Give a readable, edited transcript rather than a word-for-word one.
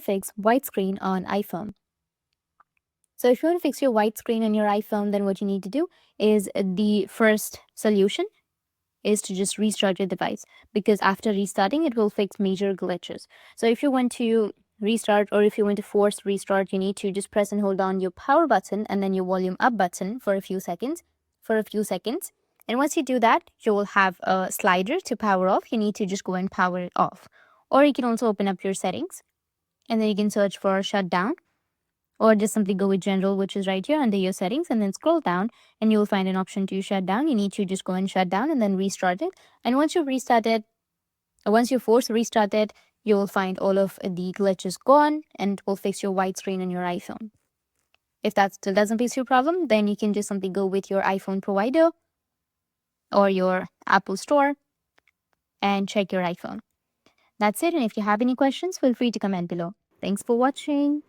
fix white screen on iPhone. So if you want to fix your white screen on your iPhone, then what you need to do is the first solution is to just restart your device, because after restarting it will fix major glitches. So if you want to restart, or if you want to force restart, you need to just press and hold down your power button and then your volume up button for a few seconds. And once you do that, you will have a slider to power off. You need to just go and power it off. Or you can also open up your settings and then you can search for shutdown, or just simply go with general, which is right here under your settings, and then scroll down and you'll find an option to shut down. You need to just go and shut down and then restart it. And once you force restart it, you will find all of the glitches gone and it will fix your white screen on your iPhone. If that still doesn't fix your problem, then you can just simply go with your iPhone provider or your Apple store and check your iPhone. That's it. And if you have any questions, feel free to comment below. Thanks for watching.